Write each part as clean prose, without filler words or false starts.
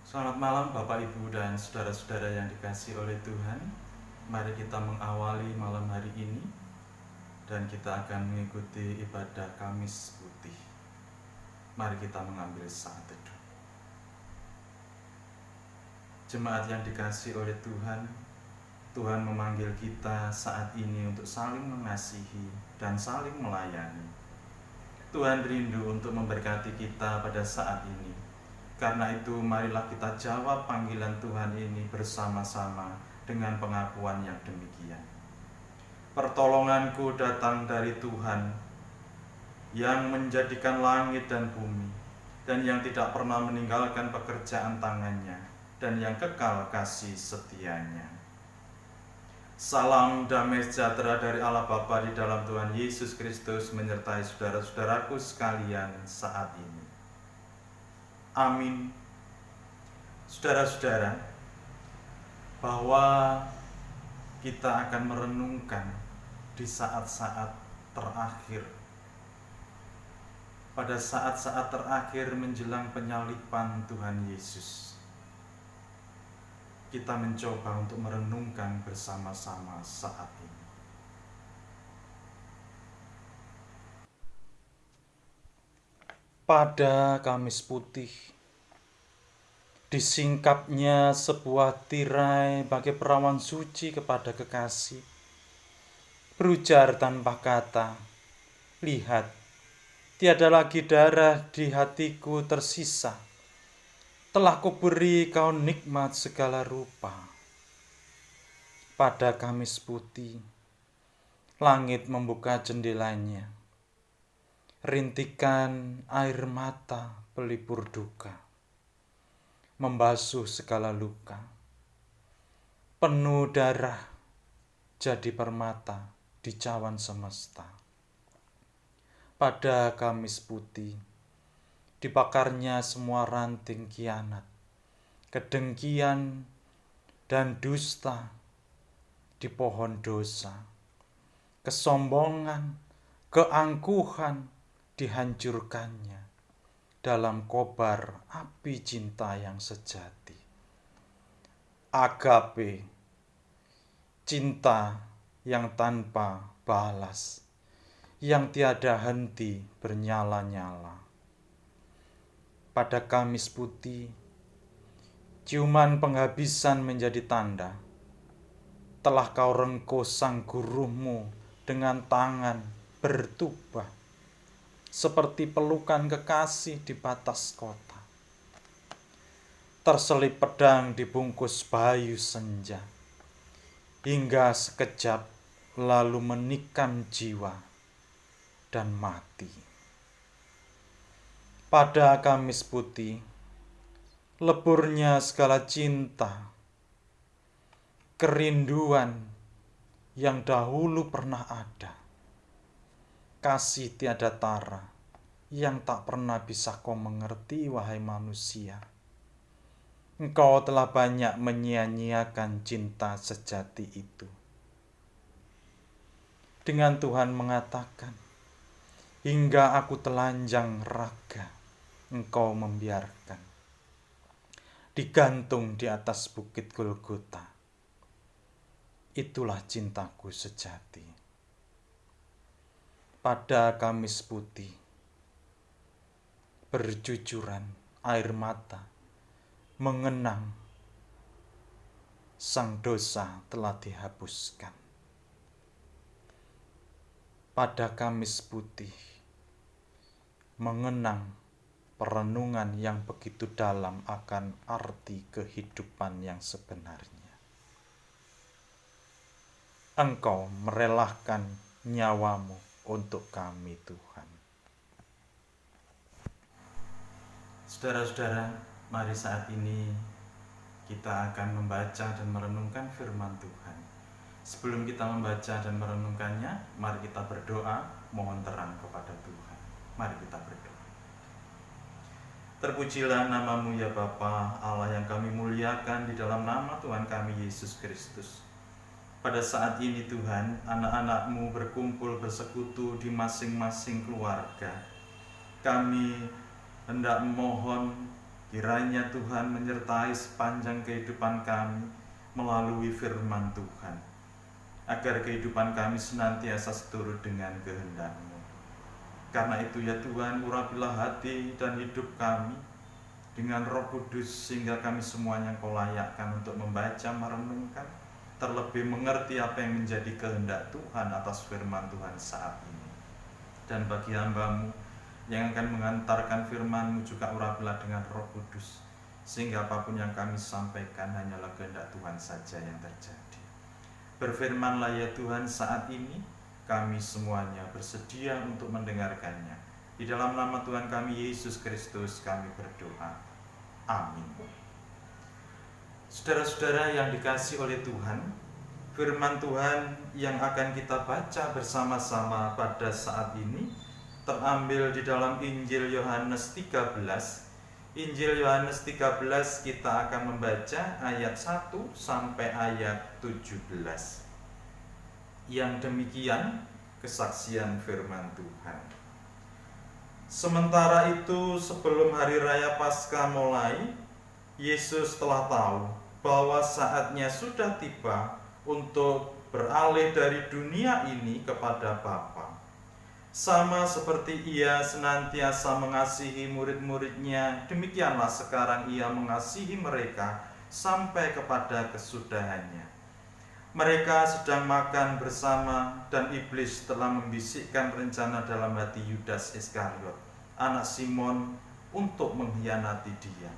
Selamat malam Bapak Ibu dan saudara-saudara yang dikasihi oleh Tuhan. Mari kita mengawali malam hari ini dan kita akan mengikuti ibadah Kamis Putih. Mari kita mengambil saat teduh. Jemaat yang dikasihi oleh Tuhan, Tuhan memanggil kita saat ini untuk saling mengasihi dan saling melayani. Tuhan rindu untuk memberkati kita pada saat ini. Karena itu marilah kita jawab panggilan Tuhan ini bersama-sama dengan pengakuan yang demikian. Pertolonganku datang dari Tuhan yang menjadikan langit dan bumi dan yang tidak pernah meninggalkan pekerjaan tangannya dan yang kekal kasih setianya. Salam damai sejahtera dari Allah Bapa di dalam Tuhan Yesus Kristus menyertai saudara-saudaraku sekalian saat ini. Amin. Saudara-saudara, bahwa kita akan merenungkan di saat-saat terakhir, pada saat-saat terakhir menjelang penyaliban Tuhan Yesus. Kita mencoba untuk merenungkan bersama-sama saat ini. Pada Kamis Putih, disingkapnya sebuah tirai bagi perawan suci kepada kekasih, berujar tanpa kata, "Lihat, tiada lagi darah di hatiku tersisa, telah kuberi kau nikmat segala rupa." Pada Kamis Putih, langit membuka jendelanya, rintikan air mata pelipur duka, membasuh segala luka. Penuh darah jadi permata di cawan semesta. Pada Kamis Putih, dibakarnya semua ranting kianat, kedengkian dan dusta di pohon dosa. Kesombongan, keangkuhan dihancurkannya dalam kobar api cinta yang sejati. Agape, cinta yang tanpa balas, yang tiada henti bernyala-nyala. Pada Kamis Putih, ciuman penghabisan menjadi tanda. Telah kau rengkuh sang gurumu dengan tangan bertubah, seperti pelukan kekasih di batas kota. Terselip pedang dibungkus bayu senja, hingga sekejap lalu menikam jiwa dan mati. Pada Kamis Putih, leburnya segala cinta, kerinduan yang dahulu pernah ada, kasih tiada tara yang tak pernah bisa kau mengerti, wahai manusia. Engkau telah banyak menyia-nyiakan cinta sejati itu. Dengan Tuhan mengatakan, "Hingga aku telanjang raga, engkau membiarkan. Digantung di atas bukit Golgota. Itulah cintaku sejati." Pada Kamis Putih, berjujuran air mata mengenang sang dosa telah dihapuskan. Pada Kamis Putih, mengenang perenungan yang begitu dalam akan arti kehidupan yang sebenarnya. Engkau merelakan nyawamu untuk kami, Tuhan. Saudara-saudara, mari saat ini kita akan membaca dan merenungkan firman Tuhan. Sebelum kita membaca dan merenungkannya, mari kita berdoa mohon terang kepada Tuhan. Mari kita berdoa. Terpujilah namamu ya Bapa, Allah yang kami muliakan di dalam nama Tuhan kami Yesus Kristus. Pada saat ini Tuhan, anak-anak-Mu berkumpul bersekutu di masing-masing keluarga. Kami hendak mohon Kiranya Tuhan menyertai sepanjang kehidupan kami melalui firman Tuhan, agar kehidupan kami senantiasa seturut dengan kehendak-Mu. Karena itu ya Tuhan, urapilah hati dan hidup kami dengan Roh Kudus, sehingga kami semuanya Engkau layakkan untuk membaca, merenungkan, terlebih mengerti apa yang menjadi kehendak Tuhan atas firman Tuhan saat ini. Dan bagi hamba-Mu yang akan mengantarkan firman-Mu juga urapilah dengan Roh Kudus, sehingga apapun yang kami sampaikan hanyalah kehendak Tuhan saja yang terjadi. Berfirmanlah ya Tuhan saat ini, kami semuanya bersedia untuk mendengarkannya. Di dalam nama Tuhan kami Yesus Kristus kami berdoa. Amin. Saudara-saudara yang dikasihi oleh Tuhan, firman Tuhan yang akan kita baca bersama-sama pada saat ini terambil di dalam Injil Yohanes 13. Injil Yohanes 13 kita akan membaca ayat 1 sampai ayat 17. Yang demikian kesaksian firman Tuhan. Sementara itu, sebelum hari raya Paskah mulai, Yesus telah tahu bahwa saatnya sudah tiba untuk beralih dari dunia ini kepada Bapa. Sama seperti Ia senantiasa mengasihi murid-muridnya, demikianlah sekarang Ia mengasihi mereka sampai kepada kesudahannya. Mereka sedang makan bersama dan iblis telah membisikkan rencana dalam hati Yudas Iskariot, anak Simon, untuk mengkhianati Dia.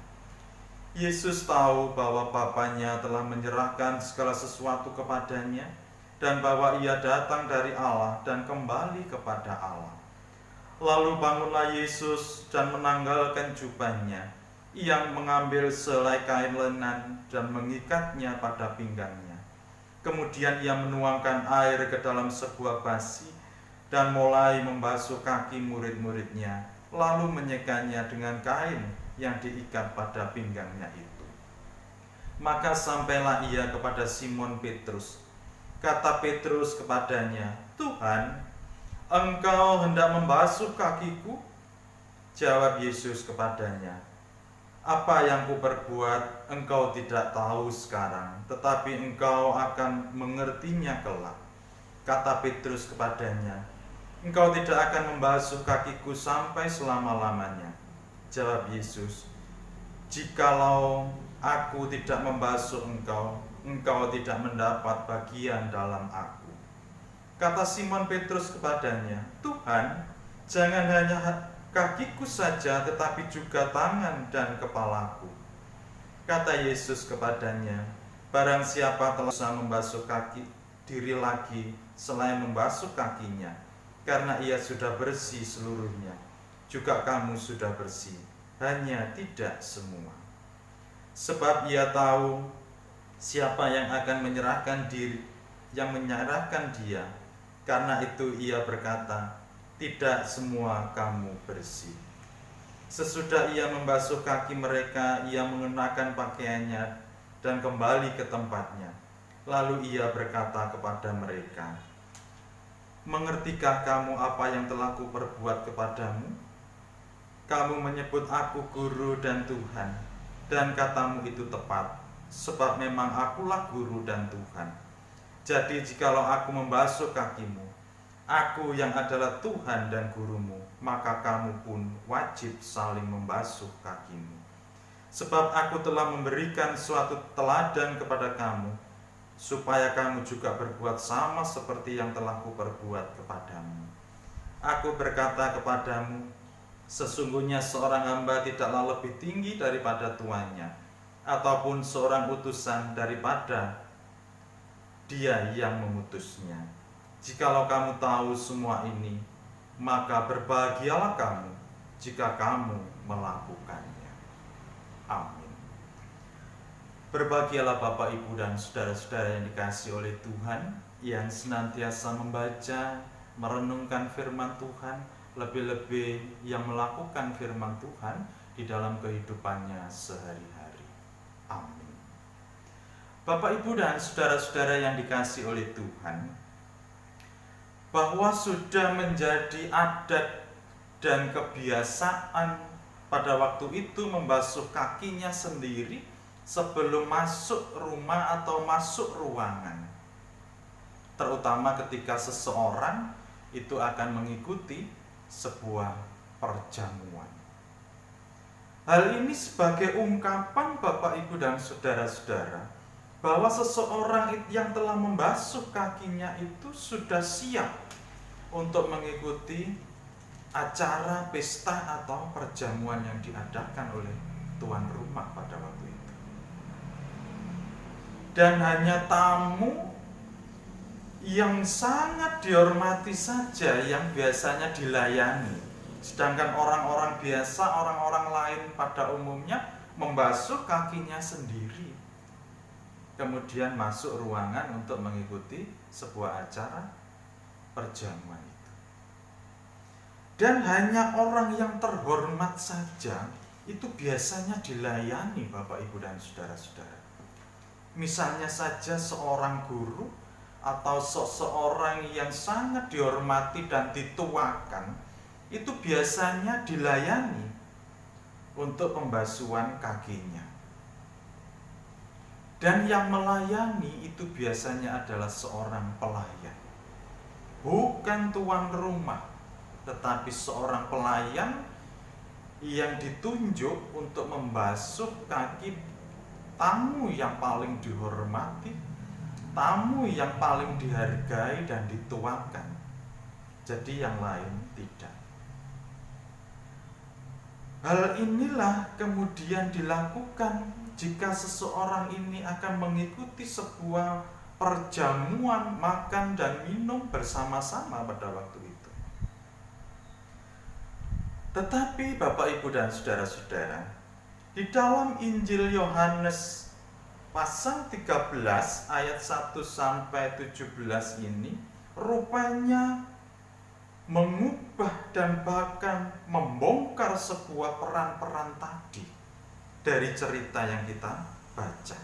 Yesus tahu bahwa Bapanya telah menyerahkan segala sesuatu kepadanya, dan bahwa Ia datang dari Allah dan kembali kepada Allah. Lalu bangunlah Yesus dan menanggalkan jubahnya. Ia mengambil selai kain lenan dan mengikatnya pada pinggangnya. Kemudian Ia menuangkan air ke dalam sebuah basi dan mulai membasuh kaki murid-muridnya, lalu menyekanya dengan kain yang diikat pada pinggangnya itu. Maka sampailah Ia kepada Simon Petrus. Kata Petrus kepadanya, "Tuhan, Engkau hendak membasuh kakiku?" Jawab Yesus kepadanya, "Apa yang kuperbuat engkau tidak tahu sekarang, tetapi engkau akan mengertinya kelak." Kata Petrus kepadanya, "Engkau tidak akan membasuh kakiku sampai selama-lamanya." Jawab Yesus, "Jikalau aku tidak membasuh engkau, engkau tidak mendapat bagian dalam aku." Kata Simon Petrus kepadanya, "Tuhan, jangan hanya kakiku saja, tetapi juga tangan dan kepalaku." Kata Yesus kepadanya, "Barang siapa telah membasuh kaki diri lagi selain membasuh kakinya, karena ia sudah bersih seluruhnya, juga kamu sudah bersih, hanya tidak semua. Sebab ia tahu siapa yang akan menyerahkan dia. Karena itu ia berkata, tidak semua kamu bersih." Sesudah ia membasuh kaki mereka, ia mengenakan pakaiannya dan kembali ke tempatnya. Lalu ia berkata kepada mereka, "Mengertikah kamu apa yang telah kuperbuat kepadamu? Kamu menyebut aku guru dan Tuhan, dan katamu itu tepat, sebab memang akulah guru dan Tuhan. Jadi jikalau aku membasuh kakimu, aku yang adalah Tuhan dan gurumu, maka kamu pun wajib saling membasuh kakimu. Sebab aku telah memberikan suatu teladan kepada kamu, supaya kamu juga berbuat sama seperti yang telah kuperbuat kepadamu. Aku berkata kepadamu, sesungguhnya seorang hamba tidaklah lebih tinggi daripada tuannya, ataupun seorang utusan daripada dia yang mengutusnya. Jikalau kamu tahu semua ini, maka berbahagialah kamu jika kamu melakukannya." Amin. Berbahagialah Bapak, Ibu, dan saudara-saudara yang dikasihi oleh Tuhan, yang senantiasa membaca, merenungkan firman Tuhan, lebih-lebih yang melakukan firman Tuhan di dalam kehidupannya sehari-hari. Amin. Bapak, Ibu, dan saudara-saudara yang dikasihi oleh Tuhan, bahwa sudah menjadi adat dan kebiasaan pada waktu itu membasuh kakinya sendiri sebelum masuk rumah atau masuk ruangan. Terutama ketika seseorang itu akan mengikuti sebuah perjamuan. Hal ini sebagai ungkapan Bapak, Ibu, dan saudara-saudara bahwa seseorang yang telah membasuh kakinya itu sudah siap untuk mengikuti acara pesta atau perjamuan yang diadakan oleh tuan rumah pada waktu itu. Dan hanya tamu yang sangat dihormati saja yang biasanya dilayani. Sedangkan orang-orang biasa, orang-orang lain pada umumnya membasuh kakinya sendiri, kemudian masuk ruangan untuk mengikuti sebuah acara perjamuan itu. Dan hanya orang yang terhormat saja itu biasanya dilayani, Bapak, Ibu, dan saudara-saudara. Misalnya saja seorang guru atau seseorang yang sangat dihormati dan dituakan, itu biasanya dilayani untuk pembasuhan kakinya. Dan yang melayani itu biasanya adalah seorang pelayan, bukan tuan rumah, tetapi seorang pelayan yang ditunjuk untuk membasuh kaki tamu yang paling dihormati, tamu yang paling dihargai dan dituakan. Jadi yang lain tidak. Hal inilah kemudian dilakukan jika seseorang ini akan mengikuti sebuah perjamuan makan dan minum bersama-sama pada waktu itu. Tetapi Bapak, Ibu, dan saudara-saudara, di dalam Injil Yohanes pasal 13 ayat 1 sampai 17 ini rupanya mengubah dan bahkan membongkar sebuah peran-peran tadi dari cerita yang kita baca.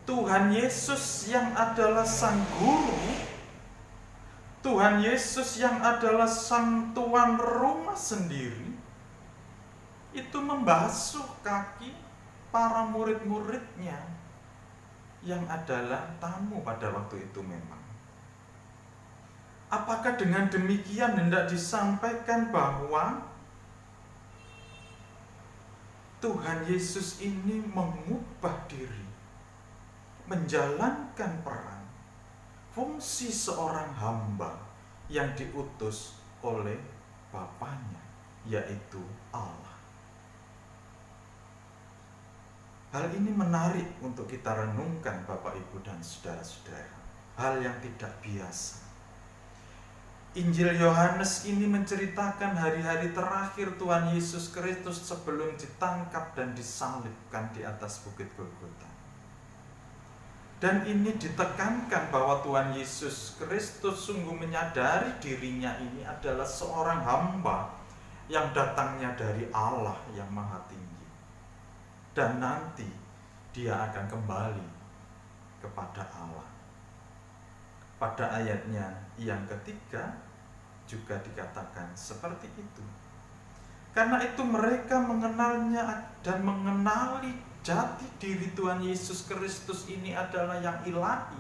Tuhan Yesus yang adalah sang guru, Tuhan Yesus yang adalah sang tuan rumah sendiri, itu membasuh kaki para murid-muridnya yang adalah tamu pada waktu itu memang. Apakah dengan demikian hendak disampaikan bahwa Tuhan Yesus ini mengubah diri, menjalankan peran, fungsi seorang hamba yang diutus oleh Bapaknya, yaitu Allah? Hal ini menarik untuk kita renungkan, Bapak, Ibu, dan saudara-saudara. Hal yang tidak biasa. Injil Yohanes ini menceritakan hari-hari terakhir Tuhan Yesus Kristus sebelum ditangkap dan disalibkan di atas Bukit Golgota. Dan ini ditekankan bahwa Tuhan Yesus Kristus sungguh menyadari dirinya ini adalah seorang hamba yang datangnya dari Allah yang Maha Tinggi. Dan nanti dia akan kembali kepada Allah. Pada ayatnya yang ketiga juga dikatakan seperti itu. Karena itu mereka mengenalnya dan mengenali jati diri Tuhan Yesus Kristus ini adalah yang ilahi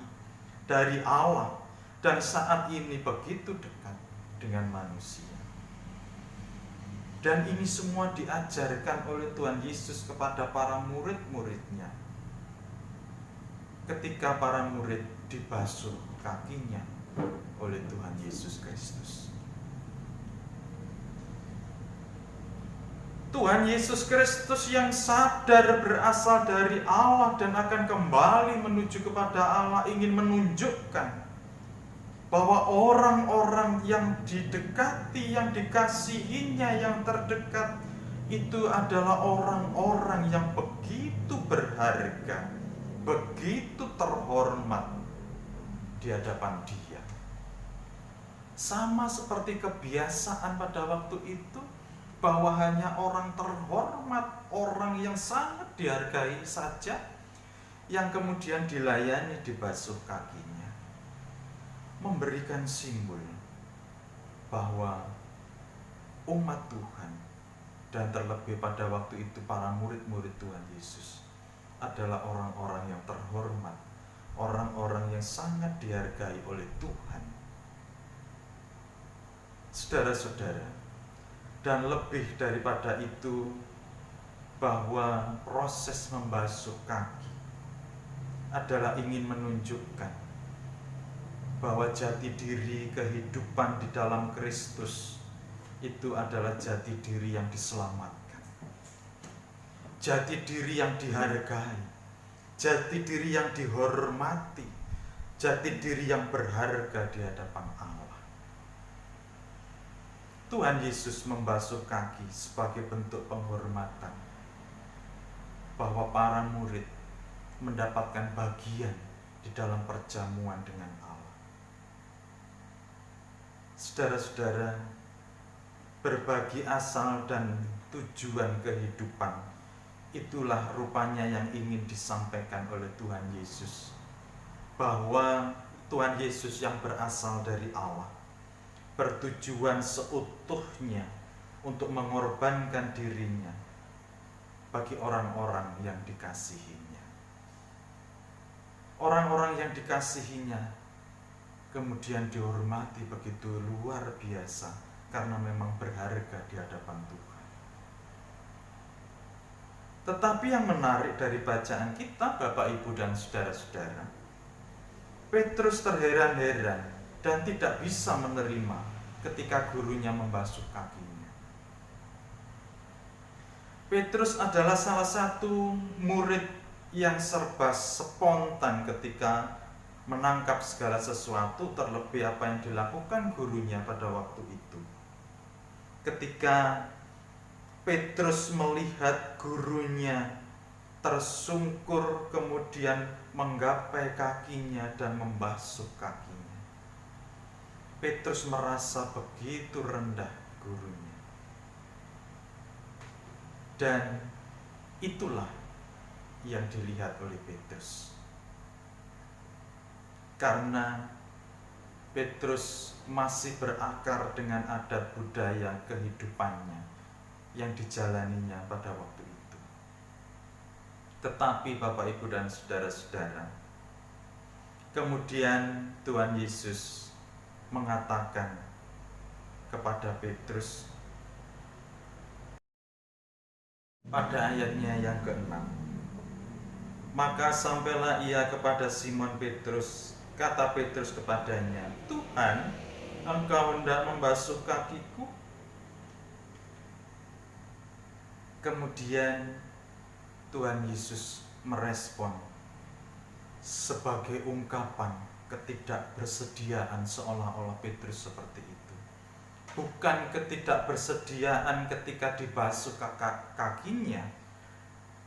dari Allah, dan saat ini begitu dekat dengan manusia. Dan ini semua diajarkan oleh Tuhan Yesus kepada para murid-muridnya ketika para murid dibasuh kakinya oleh Tuhan Yesus Kristus. Tuhan Yesus Kristus yang sadar berasal dari Allah dan akan kembali menuju kepada Allah ingin menunjukkan bahwa orang-orang yang didekati, yang dikasihinya, yang terdekat itu adalah orang-orang yang begitu berharga, begitu terhormat di hadapan Dia. Sama seperti kebiasaan pada waktu itu, bahwa hanya orang terhormat, orang yang sangat dihargai saja yang kemudian dilayani, dibasuh kakinya, memberikan simbol bahwa umat Tuhan Dan terlebih pada waktu itu para murid-murid Tuhan Yesus adalah orang-orang yang terhormat, orang-orang yang sangat dihargai oleh Tuhan. Saudara-saudara, dan lebih daripada itu, bahwa proses membasuh kaki adalah ingin menunjukkan bahwa jati diri kehidupan di dalam Kristus itu adalah jati diri yang diselamatkan, jati diri yang dihargai, jati diri yang dihormati, jati diri yang berharga di hadapan Allah. Tuhan Yesus membasuh kaki sebagai bentuk penghormatan, bahwa para murid mendapatkan bagian di dalam perjamuan dengan Allah. Saudara-saudara, berbagi asal dan tujuan kehidupan, itulah rupanya yang ingin disampaikan oleh Tuhan Yesus. Bahwa Tuhan Yesus yang berasal dari Allah bertujuan seutuhnya untuk mengorbankan dirinya bagi orang-orang yang dikasihinya. Orang-orang yang dikasihinya kemudian dihormati begitu luar biasa karena memang berharga di hadapan Tuhan. Tetapi yang menarik dari bacaan kita, Bapak, Ibu, dan saudara-saudara, Petrus terheran-heran dan tidak bisa menerima ketika gurunya membasuh kakinya. Petrus adalah salah satu murid yang serba spontan ketika menangkap segala sesuatu, terlebih apa yang dilakukan gurunya pada waktu itu. Ketika Petrus melihat gurunya tersungkur kemudian menggapai kakinya dan membasuh kakinya, Petrus merasa begitu rendah gurunya. Dan itulah yang dilihat oleh Petrus. Karena Petrus masih berakar dengan adat budaya kehidupannya yang dijalaninya pada waktu itu. Tetapi Bapak, Ibu, dan saudara-saudara, kemudian Tuhan Yesus mengatakan kepada Petrus pada ayatnya yang ke-6, maka sampailah ia kepada Simon Petrus. Kata Petrus kepadanya, Tuhan, engkau hendak membasuh kakiku? Kemudian Tuhan Yesus merespon sebagai ungkapan ketidakbersediaan, seolah-olah Petrus seperti itu. Bukan ketidakbersediaan ketika dibasuh kakinya,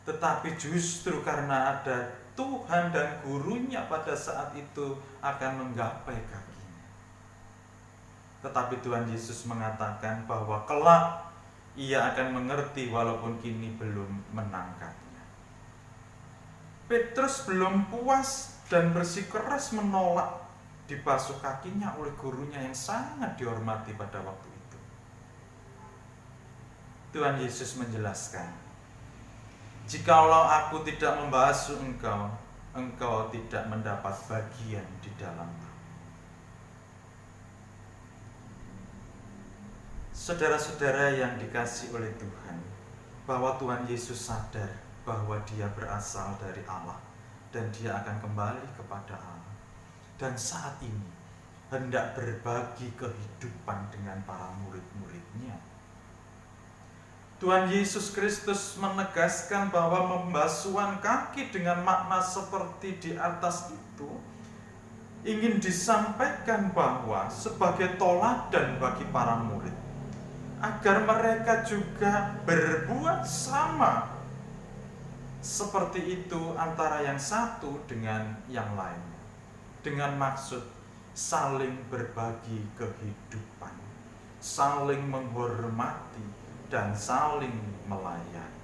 tetapi justru karena ada Tuhan dan gurunya pada saat itu akan menggapai kakinya. Tetapi Tuhan Yesus mengatakan bahwa kelak ia akan mengerti walaupun kini belum menangkapnya. Petrus belum puas dan bersikeras menolak dibasuh kakinya oleh gurunya yang sangat dihormati pada waktu itu. Tuhan Yesus menjelaskan, jikalau aku tidak membasuh engkau, engkau tidak mendapat bagian di dalam aku. Saudara-saudara yang dikasihi oleh Tuhan, bahwa Tuhan Yesus sadar bahwa dia berasal dari Allah dan dia akan kembali kepada Allah. Dan saat ini hendak berbagi kehidupan dengan para murid-muridnya. Tuhan Yesus Kristus menegaskan bahwa pembasuhan kaki dengan makna seperti di atas itu ingin disampaikan bahwa sebagai toladan bagi para murid, agar mereka juga berbuat sama seperti itu antara yang satu dengan yang lain, dengan maksud saling berbagi kehidupan, saling menghormati, dan saling melayani.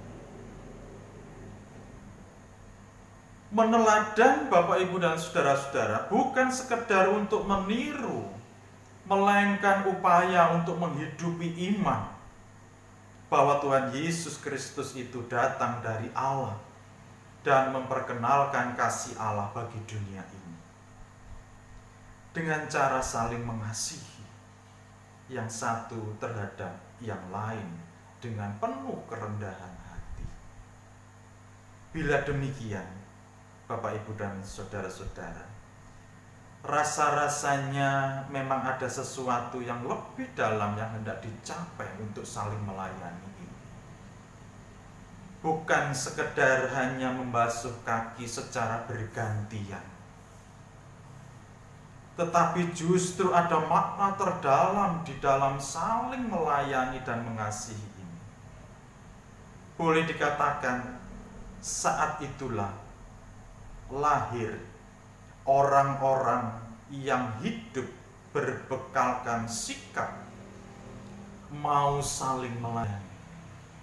Meneladan, Bapak, Ibu, dan saudara-saudara, bukan sekedar untuk meniru, melainkan upaya untuk menghidupi iman. bahwa Tuhan Yesus Kristus itu datang dari Allah dan memperkenalkan kasih Allah bagi dunia ini dengan cara saling mengasihi yang satu terhadap yang lain dengan penuh kerendahan hati. Bila demikian, Bapak, Ibu, dan saudara-saudara, rasa-rasanya memang ada sesuatu yang lebih dalam yang hendak dicapai untuk saling melayani ini. Bukan sekedar hanya membasuh kaki secara bergantian, tetapi justru ada makna terdalam di dalam saling melayani dan mengasihi ini. Boleh dikatakan saat itulah lahir orang-orang yang hidup berbekalkan sikap mau saling melayani,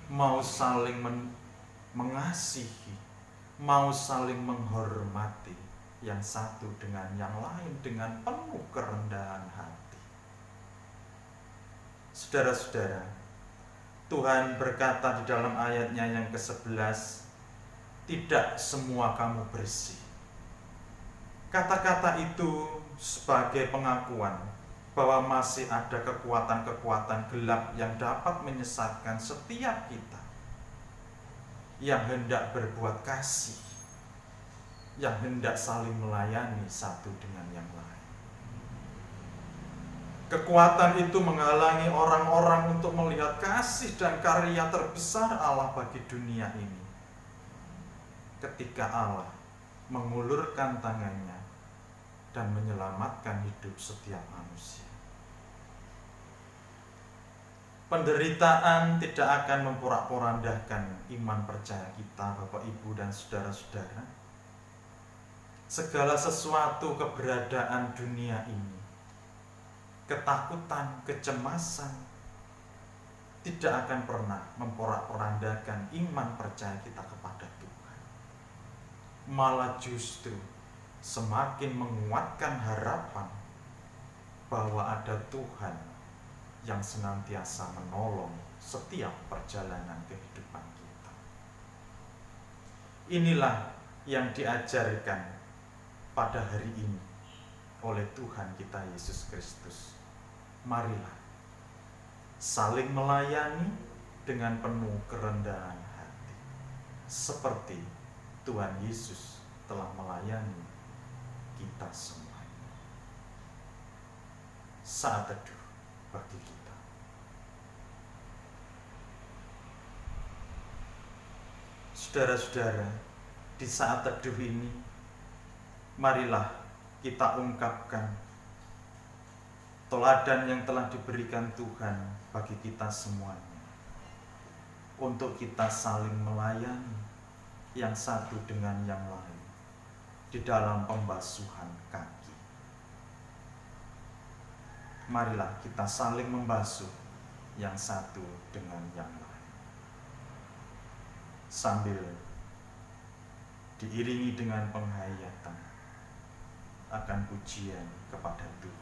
mau saling mengasihi, mau saling menghormati yang satu dengan yang lain dengan penuh kerendahan hati. Saudara-saudara, Tuhan berkata di dalam ayatnya yang ke-11, tidak semua kamu bersih. Kata-kata itu sebagai pengakuan bahwa masih ada kekuatan-kekuatan gelap yang dapat menyesatkan setiap kita yang hendak berbuat kasih, yang hendak saling melayani satu dengan yang lain. Kekuatan itu menghalangi orang-orang untuk melihat kasih dan karya terbesar Allah bagi dunia ini. Ketika Allah mengulurkan tangannya dan menyelamatkan hidup setiap manusia. Penderitaan tidak akan memporak-porandahkan iman percaya kita, Bapak, Ibu, dan saudara-saudara. Segala sesuatu keberadaan dunia ini, ketakutan, kecemasan, tidak akan pernah memporak-porandahkan iman percaya kita kepada Tuhan. Malah justru semakin menguatkan harapan bahwa ada Tuhan yang senantiasa menolong setiap perjalanan kehidupan kita. Inilah yang diajarkan pada hari ini oleh Tuhan kita Yesus Kristus. Marilah saling melayani dengan penuh kerendahan hati, seperti Tuhan Yesus telah melayani kita semuanya. Saat teduh bagi kita. Saudara-saudara, di saat teduh ini, marilah kita ungkapkan teladan yang telah diberikan Tuhan bagi kita semuanya, untuk kita saling melayani yang satu dengan yang lain di dalam pembasuhan kaki. Marilah kita saling membasuh yang satu dengan yang lain, sambil diiringi dengan penghayatan akan pujian kepada Tuhan.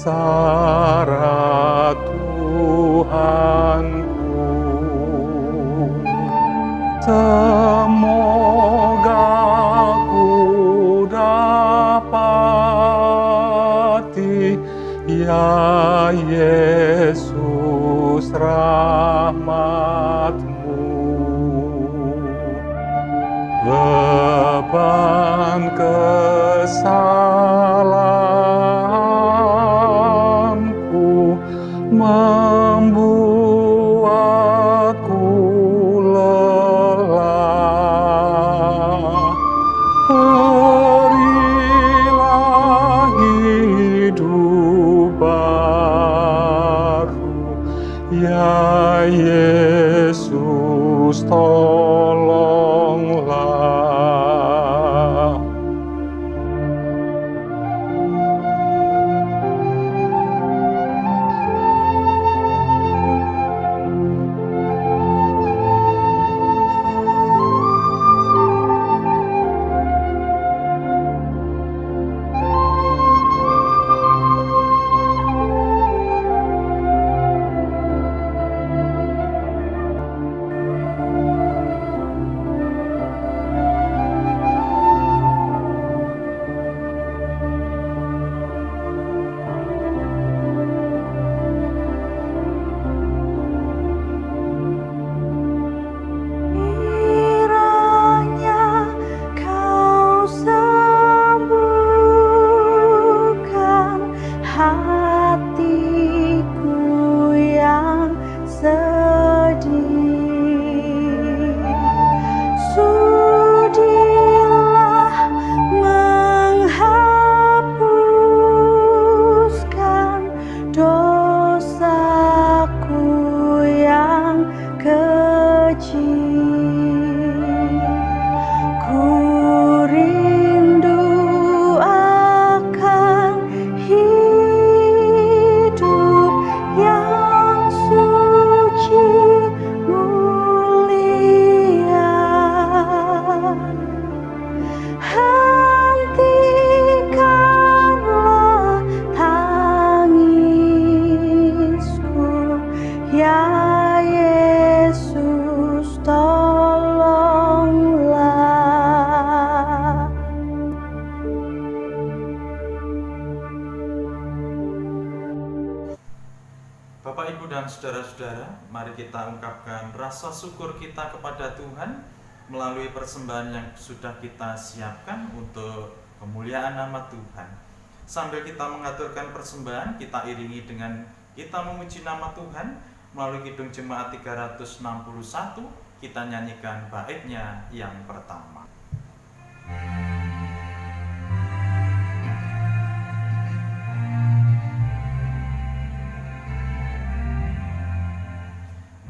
sengsara Tuhanku. Semoga ku dapati, ya Yesus, rahmat-Mu. Beban kesalahanku membuatku lelah. Berilah hidup baru, ya Yesus, tolonglah. Bapak, Ibu, dan saudara-saudara, mari kita ungkapkan rasa syukur kita kepada Tuhan melalui persembahan yang sudah kita siapkan untuk kemuliaan nama Tuhan. Sambil kita mengaturkan persembahan, kita iringi dengan kita memuji nama Tuhan melalui Kidung Jemaat 361. Kita nyanyikan baitnya yang pertama.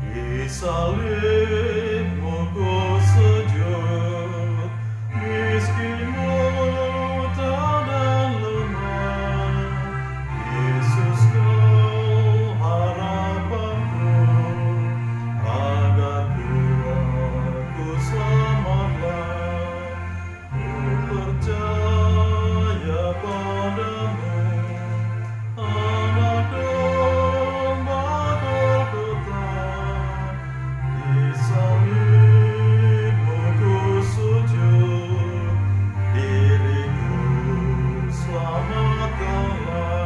Di salibmu ku sujud, miskinmu tak dan lemah. Yesus, kau harapanku, agar ku selamatlah. Ku percaya padamu, anak domba Golgota. Di salibmu ku sujud, diriku selamatkanlah.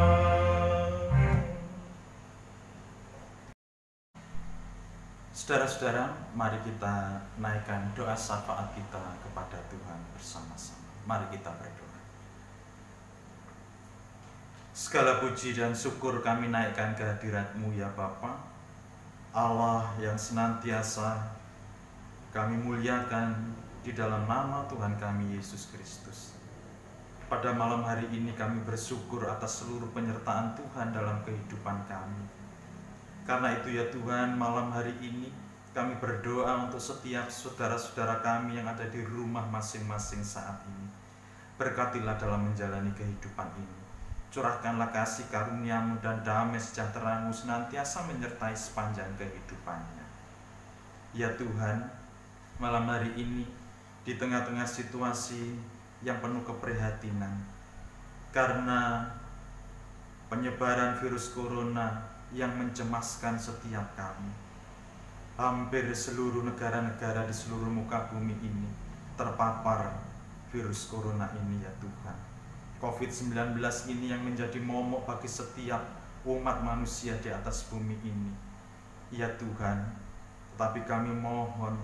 Saudara-saudara, mari kita naikkan doa syafaat kita kepada Tuhan bersama-sama. Mari kita berdoa. Segala puji dan syukur kami naikkan kehadirat-Mu ya Bapa, Allah yang senantiasa kami muliakan di dalam nama Tuhan kami Yesus Kristus. Pada malam hari ini kami bersyukur atas seluruh penyertaan Tuhan dalam kehidupan kami. Karena itu ya Tuhan, malam hari ini kami berdoa untuk setiap saudara-saudara kami yang ada di rumah masing-masing saat ini. Berkatilah dalam menjalani kehidupan ini. Curahkanlah kasih karunia-Mu dan damai sejahtera-Mu senantiasa menyertai sepanjang kehidupannya. Ya Tuhan, malam hari ini di tengah-tengah situasi yang penuh keprihatinan, karena penyebaran virus corona yang mencemaskan setiap kami. Hampir seluruh negara-negara di seluruh muka bumi ini terpapar virus corona ini ya Tuhan. COVID-19 ini yang menjadi momok bagi setiap umat manusia di atas bumi ini. Ya Tuhan, tetapi kami mohon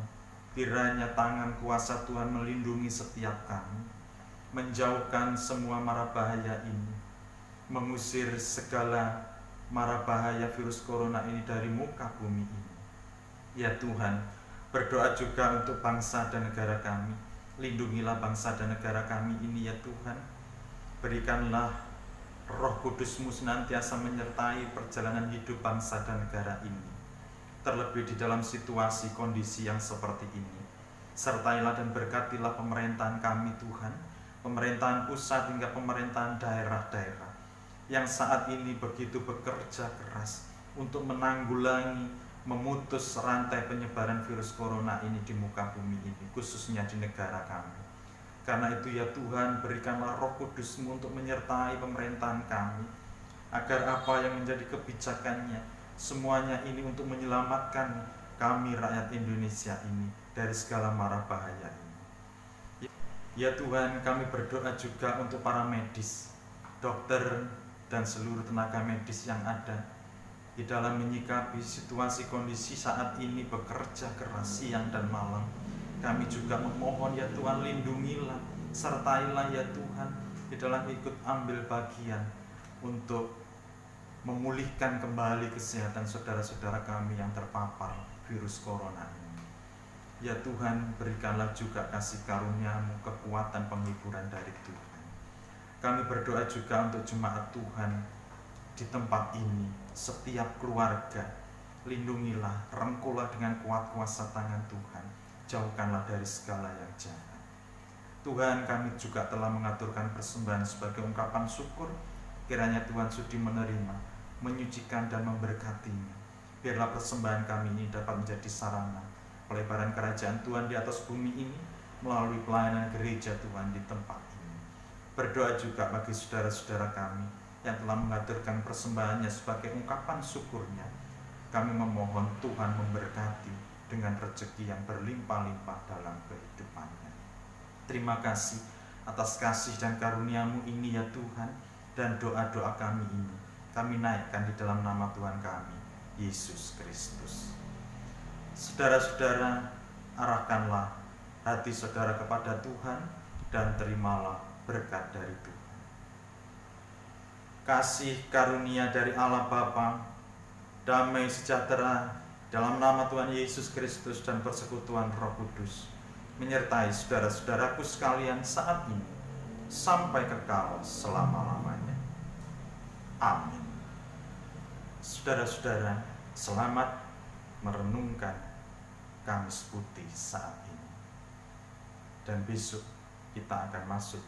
kiranya tangan kuasa Tuhan melindungi setiap kami, menjauhkan semua mara bahaya ini, mengusir segala mara bahaya virus corona ini dari muka bumi ini. Ya Tuhan, berdoa juga untuk bangsa dan negara kami. Lindungilah bangsa dan negara kami ini ya Tuhan. Berikanlah Roh Kudus-Mu senantiasa menyertai perjalanan hidup bangsa dan negara ini, terlebih di dalam situasi kondisi yang seperti ini. Sertailah dan berkatilah pemerintahan kami Tuhan, pemerintahan pusat hingga pemerintahan daerah-daerah yang saat ini begitu bekerja keras untuk menanggulangi, memutus rantai penyebaran virus corona ini di muka bumi ini, khususnya di negara kami. Karena itu ya Tuhan, berikanlah Roh Kudus-Mu untuk menyertai pemerintahan kami, agar apa yang menjadi kebijakannya, semuanya ini untuk menyelamatkan kami rakyat Indonesia ini dari segala mara bahaya ini. Ya Tuhan, kami berdoa juga untuk para medis, dokter, dan seluruh tenaga medis yang ada di dalam menyikapi situasi kondisi saat ini bekerja keras siang dan malam. Kami juga memohon ya Tuhan, lindungilah, sertailah ya Tuhan di dalam ikut ambil bagian untuk memulihkan kembali kesehatan saudara-saudara kami yang terpapar virus corona ini. Ya Tuhan, berikanlah juga kasih karunia-Mu, kekuatan penghiburan dari Tuhan. Kami berdoa juga untuk jemaat Tuhan di tempat ini, setiap keluarga, lindungilah, rengkulah dengan kuat kuasa tangan Tuhan, jauhkanlah dari segala yang jahat. Tuhan, kami juga telah mengaturkan persembahan sebagai ungkapan syukur, kiranya Tuhan sudi menerima, menyucikan dan memberkatinya. Biarlah persembahan kami ini dapat menjadi sarana pelebaran kerajaan Tuhan di atas bumi ini melalui pelayanan gereja Tuhan di tempat ini. Berdoa juga bagi saudara-saudara kami yang telah mengaturkan persembahannya sebagai ungkapan syukurnya. Kami memohon Tuhan memberkati dengan rezeki yang berlimpah-limpah dalam kehidupannya. Terima kasih atas kasih dan karunia-Mu ini ya Tuhan, dan doa-doa kami ini kami naikkan di dalam nama Tuhan kami, Yesus Kristus. Saudara-saudara, arahkanlah hati saudara kepada Tuhan dan terimalah berkat dari Tuhan. Kasih karunia dari Allah Bapa, damai sejahtera dalam nama Tuhan Yesus Kristus dan persekutuan Roh Kudus menyertai saudara-saudaraku sekalian saat ini sampai kekal selama-lamanya. Amin. Saudara-saudara, selamat merenungkan Kamis Putih saat ini. Dan besok kita akan masuk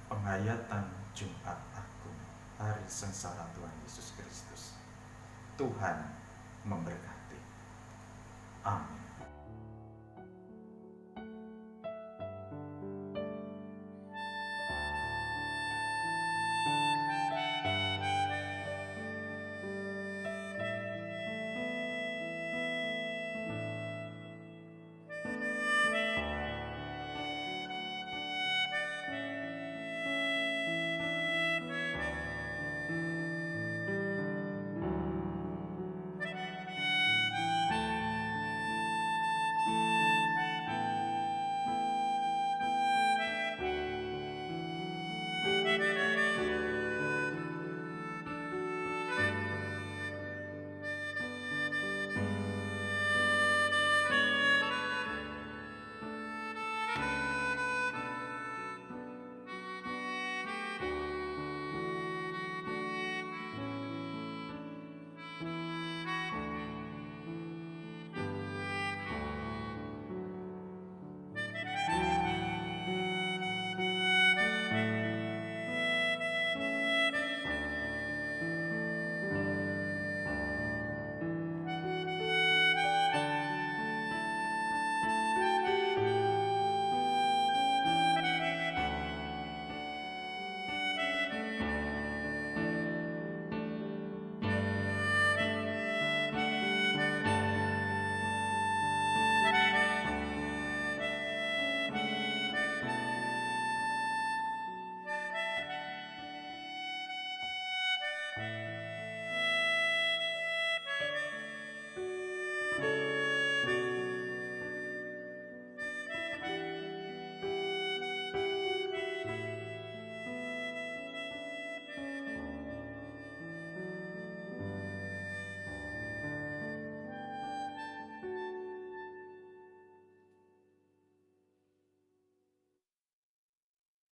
penghayatan Jumat Agung, hari sengsara Tuhan Yesus Kristus. Tuhan memberkati. Amin.